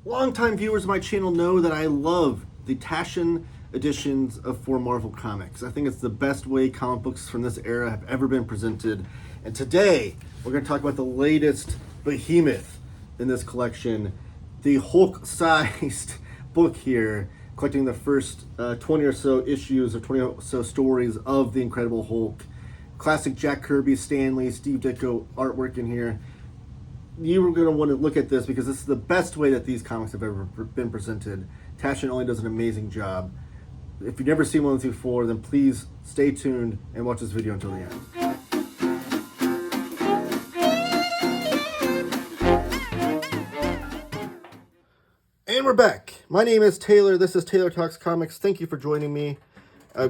Longtime viewers of my channel know that I love the Taschen editions of For Marvel Comics. I think it's the best way comic books from this era have ever been presented. And today, we're going to talk about the latest behemoth in this collection, the Hulk-sized book here, collecting the first 20 or so issues or 20 or so stories of the Incredible Hulk. Classic Jack Kirby, Stan Lee, Steve Ditko artwork in here. You're going to want to look at this because this is the best way that these comics have ever been presented. Taschen only does an amazing job. If you've never seen one of these before, then please stay tuned and watch this video until the end. And we're back. My name is Taylor. This is Taylor Talks Comics. Thank you for joining me.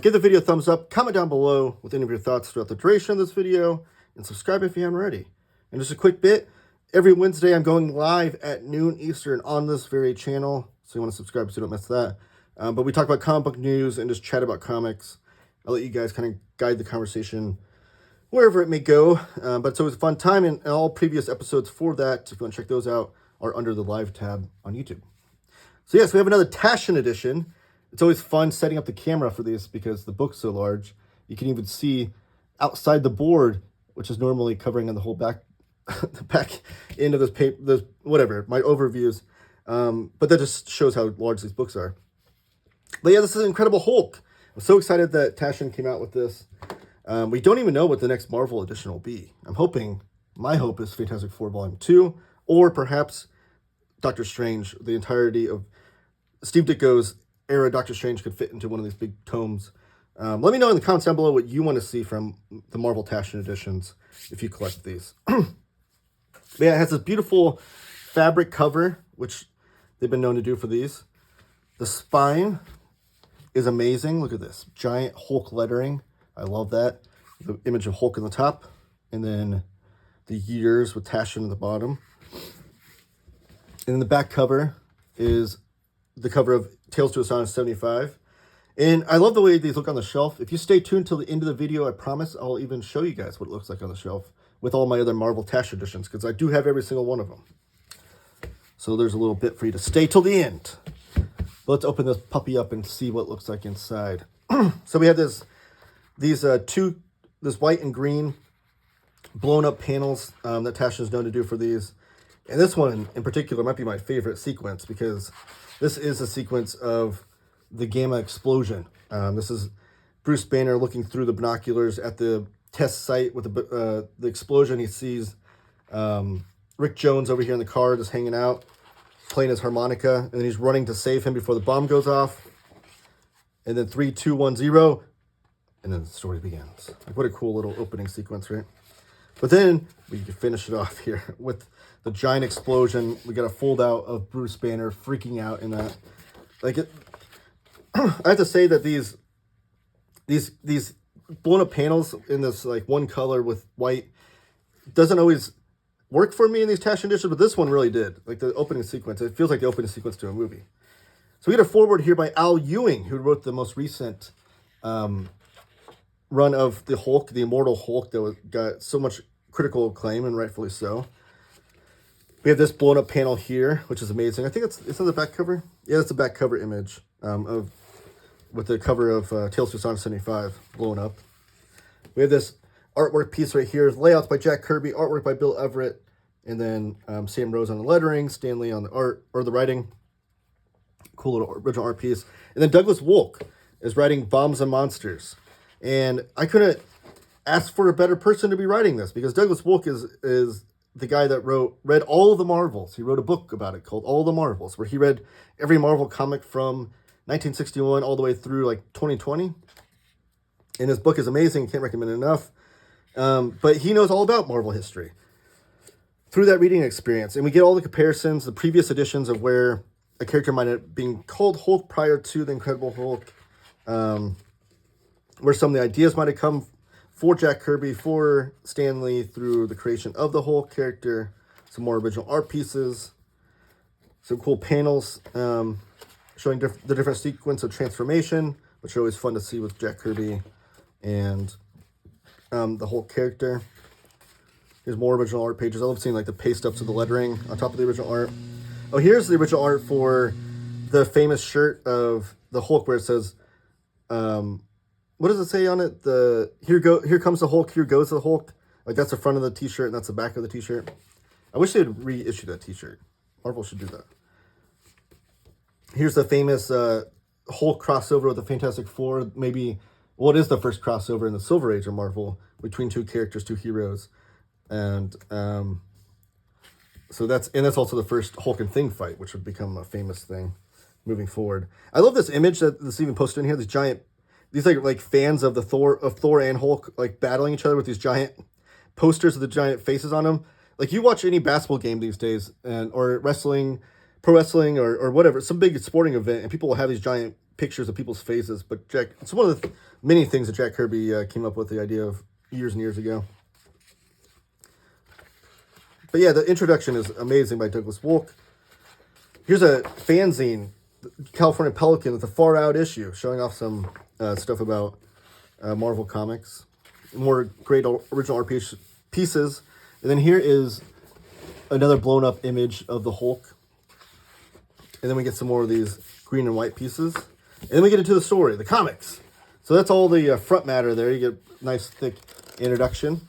Give the video a thumbs up. Comment down below with any of your thoughts throughout the duration of this video. And subscribe if you haven't already. And just a quick bit. Every Wednesday, I'm going live at noon Eastern on this very channel, so you want to subscribe so you don't miss that. But we talk about comic book news and just chat about comics. I'll let you guys kind of guide the conversation wherever it may go. But it's always a fun time, and all previous episodes for that, if you want to check those out, are under the live tab on YouTube. So yes, we have another Taschen edition. It's always fun setting up the camera for these because the book's so large. You can even see outside the board, which is normally covering on the whole back the back end of this paper, whatever, my overviews. But that just shows how large these books are. But yeah, this is Incredible Hulk. I'm so excited that Taschen came out with this. We don't even know what the next Marvel edition will be. My hope is Fantastic Four Volume 2, or perhaps Doctor Strange. The entirety of Steve Ditko's era Doctor Strange could fit into one of these big tomes. Let me know in the comments down below what you want to see from the Marvel Taschen editions if you collect these. But yeah, it has this beautiful fabric cover, which they've been known to do for these. The spine is amazing. Look at this. Giant Hulk lettering. I love that. The image of Hulk on the top. And then the years with Taschen at the bottom. And then the back cover is the cover of Tales to Astonish 75. And I love the way these look on the shelf. If you stay tuned till the end of the video, I promise I'll even show you guys what it looks like on the shelf with all my other Marvel Taschen editions, because I do have every single one of them. So there's a little bit for you to stay till the end. But let's open this puppy up and see what it looks like inside. So we have this white and green blown up panels that Taschen is known to do for these. And this one in particular might be my favorite sequence because this is a sequence of the gamma explosion. This is Bruce Banner looking through the binoculars at the test site with the explosion. He sees Rick Jones over here in the car just hanging out, playing his harmonica, and then he's running to save him before the bomb goes off. And then 3, 2, 1, 0, and then the story begins. Like, what a cool little opening sequence, right? But then we can finish it off here with the giant explosion. We got a fold out of Bruce Banner freaking out in that. Like it, I have to say that these blown up panels in this like one color with white doesn't always work for me in these Taschen editions, but this one really did. Like the opening sequence, it feels like the opening sequence to a movie. So we get a foreword here by Al Ewing, who wrote the most recent run of the Hulk, the Immortal Hulk, that got so much critical acclaim, and rightfully so. We have this blown up panel here, which is amazing. I think it's on the back cover. Yeah, it's the back cover image with the cover of Tales to Astonish 75 blown up. We have this artwork piece right here. Layouts by Jack Kirby, artwork by Bill Everett, and then Sam Rose on the lettering, Stan Lee on the art or the writing. Cool little original art piece. And then Douglas Wolk is writing Bombs and Monsters. And I couldn't ask for a better person to be writing this because Douglas Wolk is the guy that read all of the Marvels. He wrote a book about it called All the Marvels, where he read every Marvel comic from 1961 all the way through like 2020. And his book is amazing. Can't recommend it enough. But he knows all about Marvel history through that reading experience. And we get all the comparisons, the previous editions of where a character might have been called Hulk prior to the Incredible Hulk, where some of the ideas might have come for Jack Kirby, for Stan Lee through the creation of the Hulk character, some more original art pieces, some cool panels showing the different sequence of transformation, which are always fun to see with Jack Kirby and the Hulk character. Here's more original art pages. I love seeing like the paste ups of the lettering on top of the original art. Oh, here's the original art for the famous shirt of the Hulk where it says, what does it say on it? Here comes the Hulk, here goes the Hulk. Like that's the front of the t-shirt and that's the back of the t-shirt. I wish they'd reissue that t-shirt. Marvel should do that. Here's the famous Hulk crossover with the Fantastic Four. Maybe, well, it is the first crossover in the Silver Age of Marvel between two characters, two heroes. And so that's also the first Hulk and Thing fight, which would become a famous thing moving forward. I love this image that's even posted in here. These like fans of Thor and Hulk like battling each other with these giant posters with the giant faces on them. Like you watch any basketball game these days, or wrestling, pro wrestling, or whatever, some big sporting event, and people will have these giant pictures of people's faces. But it's one of the many things that Jack Kirby came up with the idea of years and years ago. But yeah, the introduction is amazing by Douglas Wolk. Here's a fanzine, California Pelican, with a far out issue showing off some stuff about Marvel Comics. More great original art pieces. And then here is another blown up image of the Hulk. And then we get some more of these green and white pieces. And then we get into the story, the comics. So that's all the front matter there. You get a nice thick introduction.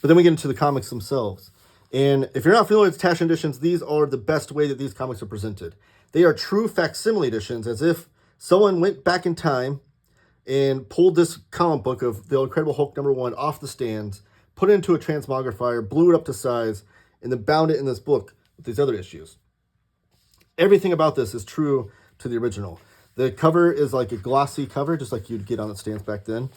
But then we get into the comics themselves. And if you're not familiar with Taschen editions, these are the best way that these comics are presented. They are true facsimile editions, as if someone went back in time and pulled this comic book of The Incredible Hulk #1 off the stands, put it into a transmogrifier, blew it up to size, and then bound it in this book with these other issues. Everything about this is true to the original. The cover is like a glossy cover, just like you'd get on the stands back then.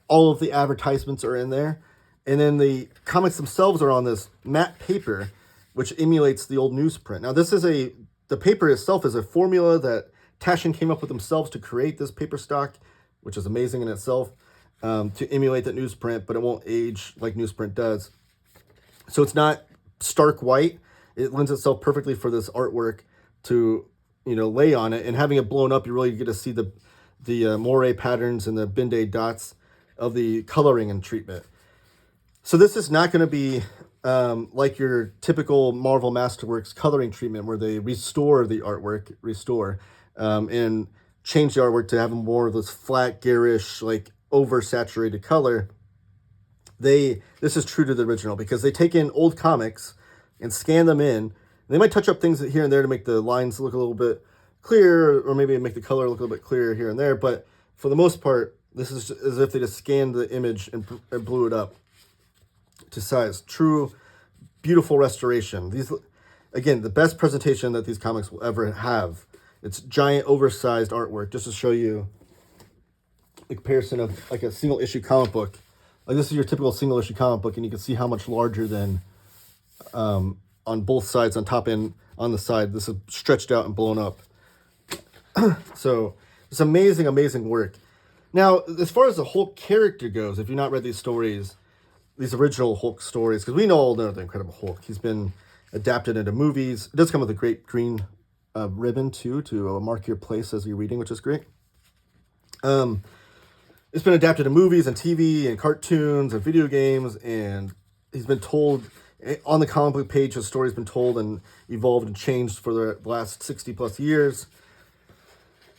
All of the advertisements are in there. And then the comics themselves are on this matte paper, which emulates the old newsprint. Now, the paper itself is a formula that Taschen came up with themselves to create this paper stock, which is amazing in itself, to emulate that newsprint, but it won't age like newsprint does. So it's not stark white. It lends itself perfectly for this artwork to, lay on it. And having it blown up, you really get to see the moire patterns and the Binde dots of the coloring and treatment. So this is not going to be like your typical Marvel Masterworks coloring treatment where they restore the artwork, and change the artwork to have more of this flat, garish, like oversaturated color. This is true to the original because they take in old comics and scan them in. They might touch up things here and there to make the lines look a little bit clearer, or maybe make the color look a little bit clearer here and there. But for the most part, this is as if they just scanned the image and blew it up to size. True, beautiful restoration. These, again, the best presentation that these comics will ever have. It's giant, oversized artwork, just to show you the comparison of like a single issue comic book. Like this is your typical single issue comic book, and you can see how much larger than on both sides, on top and on the side. This is stretched out and blown up. So it's amazing, amazing work. Now, as far as the Hulk character goes, if you've not read these stories, these original Hulk stories, because we all know the Incredible Hulk. He's been adapted into movies. It does come with a great green ribbon, too, to mark your place as you're reading, which is great. It's been adapted to movies and TV and cartoons and video games, and he's been told, on the comic book page, his story's been told and evolved and changed for the last 60-plus years.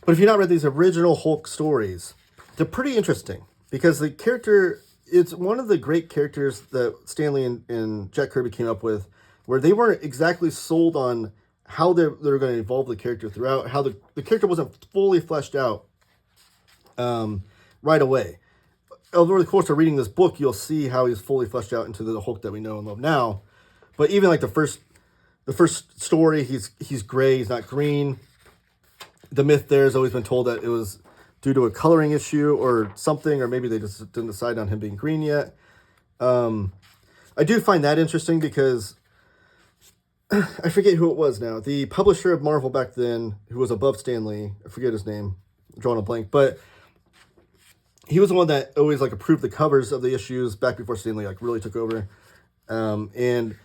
But if you've not read these original Hulk stories, they're pretty interesting, because the character... It's one of the great characters that Stan Lee and Jack Kirby came up with, where they weren't exactly sold on how they're going to evolve the character throughout, how the character wasn't fully fleshed out right away. Over the course of reading this book, you'll see how he's fully fleshed out into the Hulk that we know and love now. But even like the first story, he's gray, he's not green. The myth there has always been told that it was due to a coloring issue or something, or maybe they just didn't decide on him being green yet. I do find that interesting because I forget who it was now. The publisher of Marvel back then, who was above Stan Lee, I forget his name, I'm drawing a blank, but he was the one that always like approved the covers of the issues back before Stan Lee like really took over. And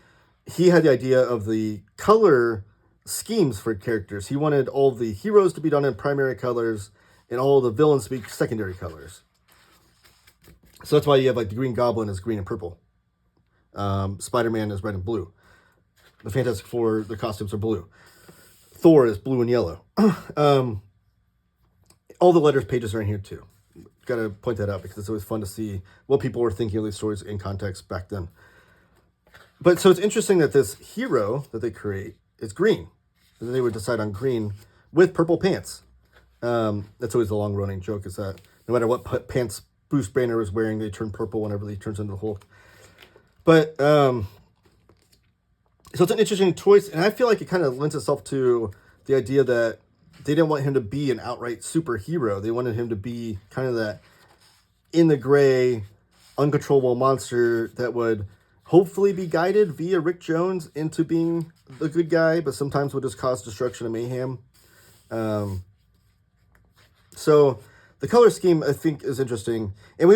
he had the idea of the color schemes for characters. He wanted all the heroes to be done in primary colors and all the villains to be secondary colors. So that's why you have like the Green Goblin is green and purple. Spider-Man is red and blue. The Fantastic Four, the costumes are blue. Thor is blue and yellow. All the letters pages are in here too. Got to point that out because it's always fun to see what people were thinking of these stories in context back then. But so it's interesting that this hero that they create is green. And then they would decide on green with purple pants. That's always the long running joke, is that no matter what pants Bruce Banner is wearing, they turn purple whenever he turns into the Hulk. But so it's an interesting choice, and I feel like it kind of lends itself to the idea that they didn't want him to be an outright superhero. They wanted him to be kind of that in the gray, uncontrollable monster that would hopefully be guided via Rick Jones into being the good guy, but sometimes would just cause destruction and mayhem. So the color scheme, I think, is interesting. And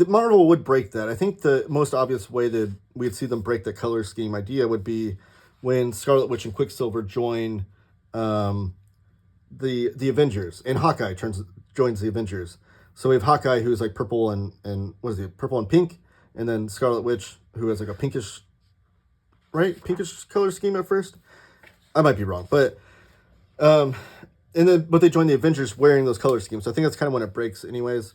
Marvel would break that. I think the most obvious way that we'd see them break the color scheme idea would be when Scarlet Witch and Quicksilver join the Avengers, and Hawkeye joins the Avengers. So we have Hawkeye, who's like purple and what is he, purple and pink, and then Scarlet Witch, who has like a pinkish color scheme at first. I might be wrong, but but they join the Avengers wearing those color schemes. So I think that's kind of when it breaks, anyways.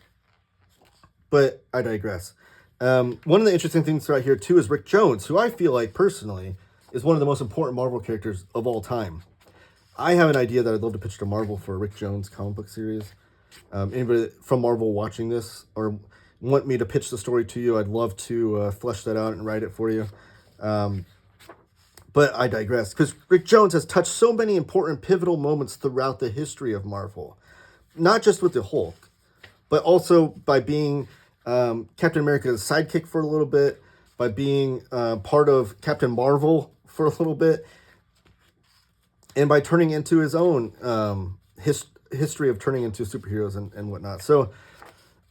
But I digress. One of the interesting things right here too is Rick Jones, who I feel like personally is one of the most important Marvel characters of all time. I have an idea that I'd love to pitch to Marvel for a Rick Jones comic book series. Anybody from Marvel watching this or want me to pitch the story to you, I'd love to flesh that out and write it for you. But I digress, because Rick Jones has touched so many important pivotal moments throughout the history of Marvel. Not just with the Hulk, but also by being Captain America's sidekick for a little bit, by being part of Captain Marvel for a little bit, and by turning into his own history of turning into superheroes and whatnot. So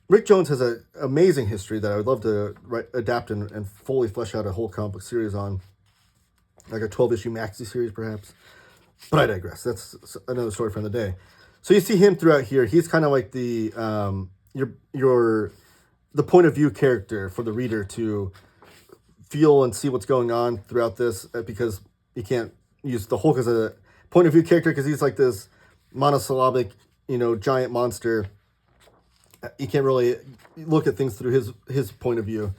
Rick Jones has an amazing history that I would love to adapt and fully flesh out a whole comic book series on. Like a 12-issue maxi series, perhaps. But I digress. That's another story for another day. So you see him throughout here. He's kind of like the point of view character for the reader to feel and see what's going on throughout this, because you can't use the Hulk as a point of view character because he's like this monosyllabic, giant monster. You can't really look at things through his point of view.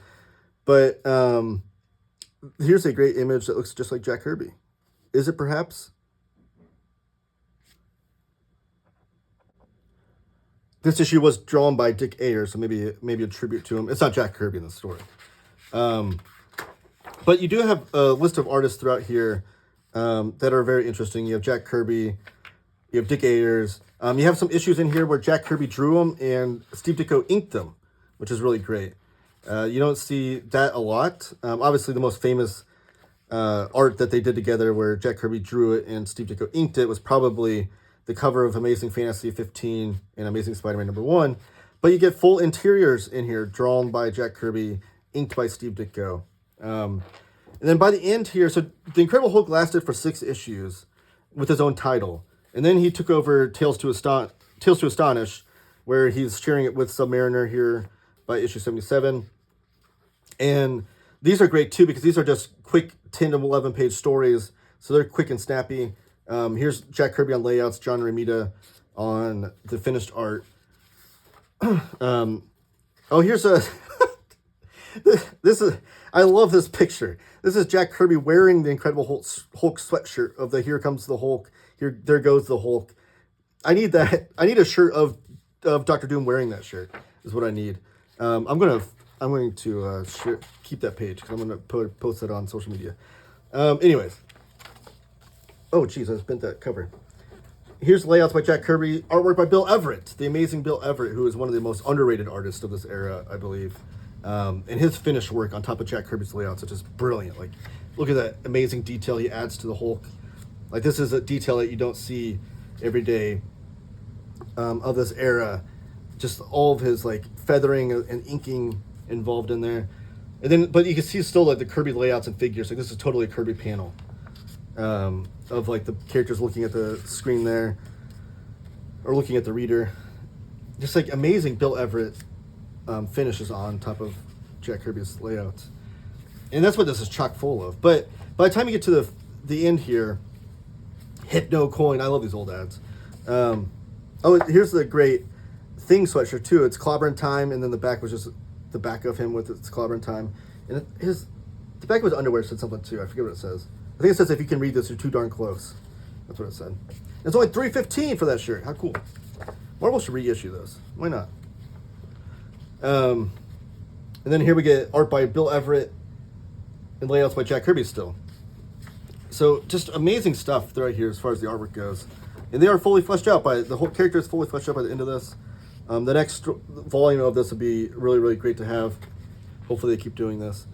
But here's a great image that looks just like Jack Kirby. Is it perhaps? This issue was drawn by Dick Ayers, so maybe a tribute to him. It's not Jack Kirby in the story. But you do have a list of artists throughout here that are very interesting. You have Jack Kirby, you have Dick Ayers. You have some issues in here where Jack Kirby drew them and Steve Ditko inked them, which is really great. You don't see that a lot. Obviously, the most famous art that they did together where Jack Kirby drew it and Steve Ditko inked it was probably the cover of Amazing Fantasy 15 and Amazing Spider-Man #1. But you get full interiors in here drawn by Jack Kirby, inked by Steve Ditko. And then by the end here, so The Incredible Hulk lasted for 6 issues with his own title. And then he took over Tales to Astonish, where he's sharing it with Submariner here by issue 77. And these are great too, because these are just quick 10 to 11 page stories. So they're quick and snappy. Here's Jack Kirby on layouts, John Romita on the finished art. Here's a... I love this picture. This is Jack Kirby wearing the Incredible Hulk sweatshirt of the Here Comes the Hulk. There goes the Hulk. I need that. I need a shirt of Dr. Doom wearing that shirt is what I need. I'm going to keep that page because I'm going to post it on social media. Anyways. Oh, geez, I just bent that cover. Here's layouts by Jack Kirby, artwork by Bill Everett, the amazing Bill Everett, who is one of the most underrated artists of this era, I believe. And his finished work on top of Jack Kirby's layouts is just brilliant. Like, look at that amazing detail he adds to the Hulk. Like, this is a detail that you don't see every day of this era. Just all of his like feathering and inking involved in there. And then, but you can see still like the Kirby layouts and figures. Like, this is totally a Kirby panel of like the characters looking at the screen there, or looking at the reader. Just like amazing Bill Everett finishes on top of Jack Kirby's layouts. And that's what this is chock full of. But by the time you get to the end here, Hypno coin. I love these old ads. Oh, here's the great Thing sweatshirt too. It's clobbering time, and then the back was just the back of him with its clobbering time. And the back of his underwear said something too. I forget what it says. I think it says if you can read this, you're too darn close. That's what it said. And it's only $3.15 for that shirt. How cool! Marvel should reissue those. Why not? And then here we get art by Bill Everett and layouts by Jack Kirby still. So just amazing stuff right here as far as the artwork goes. And they are fully fleshed out by the whole character is fully fleshed out by the end of this. The next volume of this would be really, really great to have. Hopefully they keep doing this.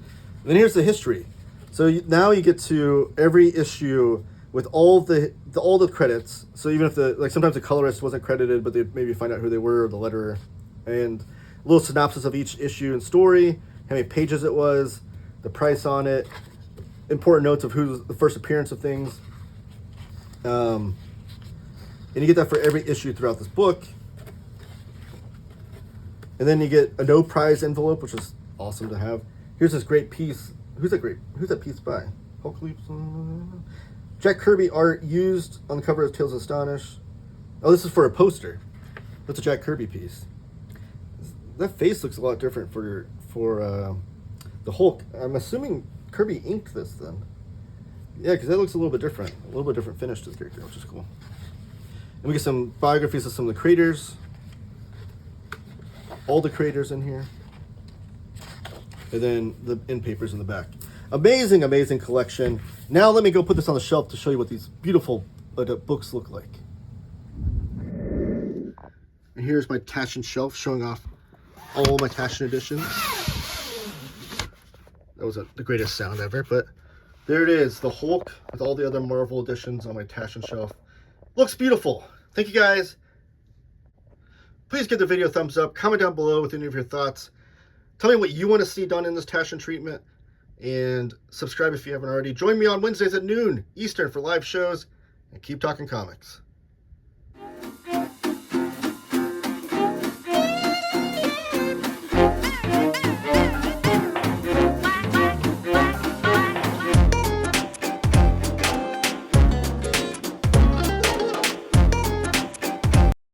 And then here's the history. So now you get to every issue with all the credits. So even if sometimes the colorist wasn't credited, but they maybe find out who they were or the letterer, and a little synopsis of each issue and story, how many pages it was, the price on it, important notes of who's the first appearance of things. And you get that for every issue throughout this book. And then you get a no prize envelope, which is awesome to have. Here's this great piece. Who's that piece by? Hulk Leaps. Jack Kirby art used on the cover of Tales of Astonish. Oh, this is for a poster. That's a Jack Kirby piece. That face looks a lot different for the Hulk. I'm assuming Kirby inked this then. Yeah, because that looks a little bit different. A little bit different finish to this character, which is cool. And we get some biographies of some of the creators. All the creators in here. And then the end papers in the back. Amazing, amazing collection. Now let me go put this on the shelf to show you what these beautiful books look like. And here's my Taschen shelf showing off all my Taschen editions. That wasn't the greatest sound ever, but there it is. The Hulk with all the other Marvel editions on my Taschen shelf. Looks beautiful. Thank you guys. Please give the video a thumbs up. Comment down below with any of your thoughts. Tell me what you want to see done in this Taschen treatment. And subscribe if you haven't already. Join me on Wednesdays at noon Eastern for live shows. And keep talking comics.